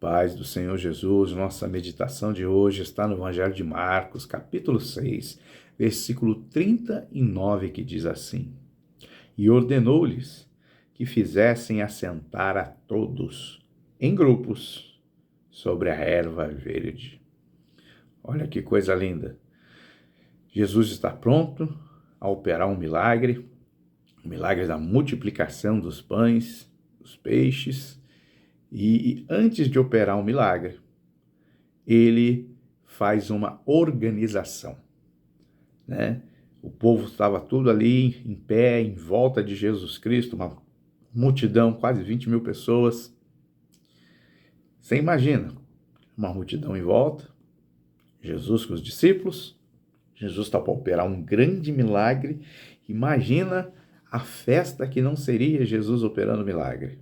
paz do Senhor Jesus, nossa meditação de hoje está no Evangelho de Marcos, capítulo 6, versículo 39, que diz assim: E ordenou-lhes que fizessem assentar a todos em grupos sobre a erva verde. Olha que coisa linda! Jesus está pronto a operar um milagre, o milagre da multiplicação dos pães, dos peixes. E antes de operar um milagre, ele faz uma organização, né? O povo estava tudo ali em pé, em volta de Jesus Cristo, uma multidão, quase 20 mil pessoas. Você imagina, uma multidão em volta, Jesus com os discípulos, Jesus está para operar um grande milagre. Imagina a festa que não seria Jesus operando milagre.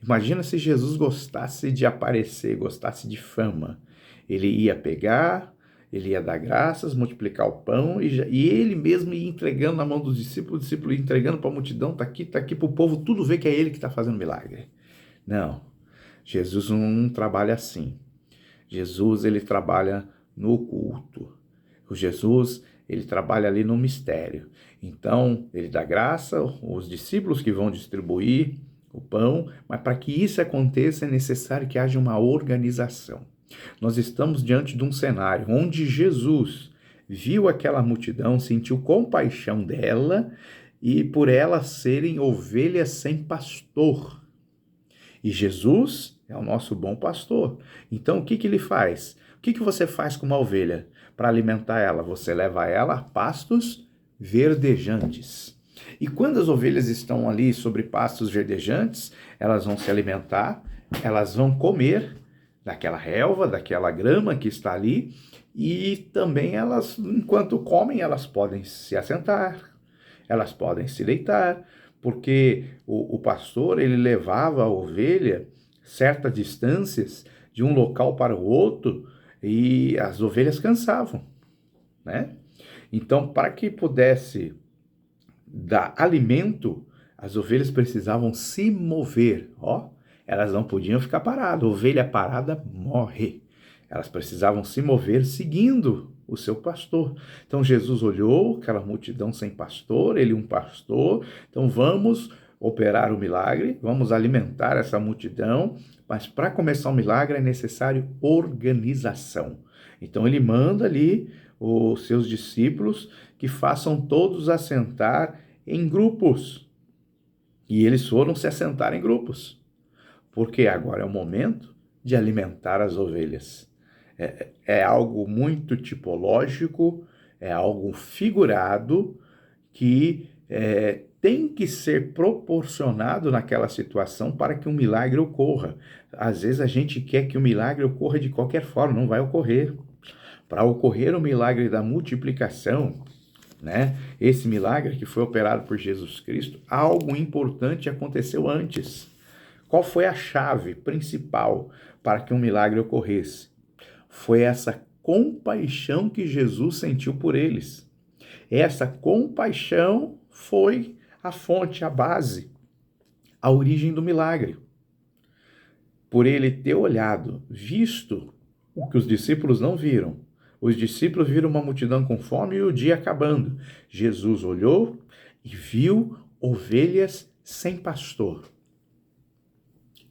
Imagina se Jesus gostasse de aparecer, gostasse de fama. Ele ia pegar, ele ia dar graças, multiplicar o pão e ele mesmo ia entregando na mão dos discípulos, o discípulo ia entregando para a multidão, está aqui para o povo tudo ver que é ele que está fazendo milagre. Não, Jesus não trabalha assim. Jesus, ele trabalha no oculto. O Jesus, ele trabalha ali no mistério. Então, ele dá graça, os discípulos que vão distribuir o pão, mas para que isso aconteça é necessário que haja uma organização. Nós estamos diante de um cenário onde Jesus viu aquela multidão, sentiu compaixão dela e por elas serem ovelhas sem pastor. E Jesus é o nosso bom pastor. Então o que ele faz? O que você faz com uma ovelha para alimentar ela? Você leva ela a pastos verdejantes. E quando as ovelhas estão ali sobre pastos verdejantes, elas vão se alimentar, elas vão comer daquela relva, daquela grama que está ali, e também elas, enquanto comem, elas podem se assentar, elas podem se deitar, porque o pastor, ele levava a ovelha certas distâncias de um local para o outro, e as ovelhas cansavam, né? Então, para que pudesse dar alimento, as ovelhas precisavam se mover, elas não podiam ficar paradas, ovelha parada morre, elas precisavam se mover seguindo o seu pastor. Então Jesus olhou aquela multidão sem pastor, ele um pastor, então vamos operar o milagre, vamos alimentar essa multidão, mas para começar o milagre é necessário organização. Então ele manda ali os seus discípulos que façam todos assentar em grupos. E eles foram se assentar em grupos, porque agora é o momento de alimentar as ovelhas. É algo muito tipológico, é algo figurado que tem que ser proporcionado naquela situação para que um milagre ocorra. Às vezes a gente quer que o milagre ocorra de qualquer forma, não vai ocorrer. Para ocorrer o milagre da multiplicação, né? Esse milagre que foi operado por Jesus Cristo, algo importante aconteceu antes. Qual foi a chave principal para que um milagre ocorresse? Foi essa compaixão que Jesus sentiu por eles. Essa compaixão foi a fonte, a base, a origem do milagre. Por ele ter olhado, visto o que os discípulos não viram. Os discípulos viram uma multidão com fome e o dia acabando. Jesus olhou e viu ovelhas sem pastor.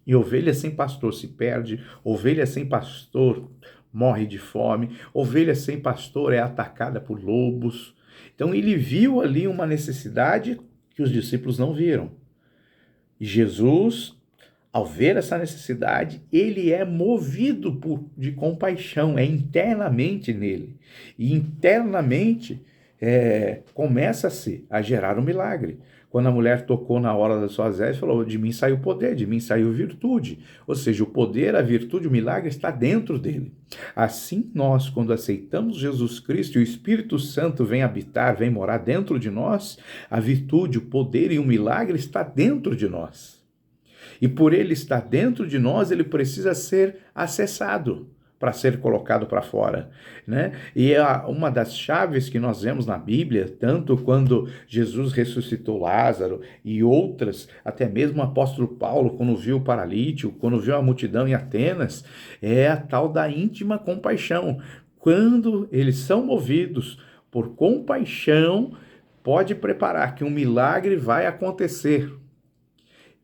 E ovelha sem pastor se perde, ovelha sem pastor morre de fome, ovelha sem pastor é atacada por lobos. Então ele viu ali uma necessidade que os discípulos não viram. E Jesus, ao ver essa necessidade, ele é movido de compaixão, é internamente nele. E internamente começa-se a gerar um milagre. Quando a mulher tocou na hora das suas vestes, falou: de mim saiu poder, de mim saiu virtude. Ou seja, o poder, a virtude, o milagre está dentro dele. Assim nós, quando aceitamos Jesus Cristo e o Espírito Santo vem habitar, vem morar dentro de nós, a virtude, o poder e o milagre está dentro de nós. E por ele estar dentro de nós, ele precisa ser acessado para ser colocado para fora, né? E uma das chaves que nós vemos na Bíblia, tanto quando Jesus ressuscitou Lázaro e outras, até mesmo o apóstolo Paulo, quando viu o paralítico, quando viu a multidão em Atenas, é a tal da íntima compaixão. Quando eles são movidos por compaixão, pode preparar que um milagre vai acontecer.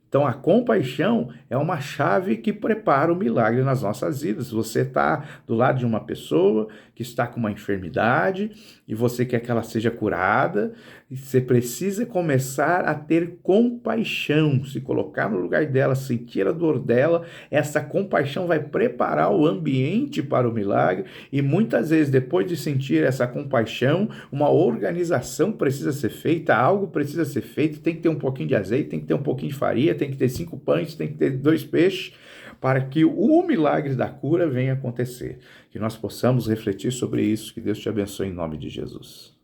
Então, a compaixão é uma chave que prepara o milagre nas nossas vidas. Você está do lado de uma pessoa que está com uma enfermidade e você quer que ela seja curada, e você precisa começar a ter compaixão, se colocar no lugar dela, sentir a dor dela. Essa compaixão vai preparar o ambiente para o milagre e muitas vezes, depois de sentir essa compaixão, uma organização precisa ser feita, algo precisa ser feito, tem que ter um pouquinho de azeite, tem que ter um pouquinho de farinha, tem que ter 5 pães, tem que ter 2 peixes, para que o milagre da cura venha acontecer. Que nós possamos refletir sobre isso. Que Deus te abençoe em nome de Jesus.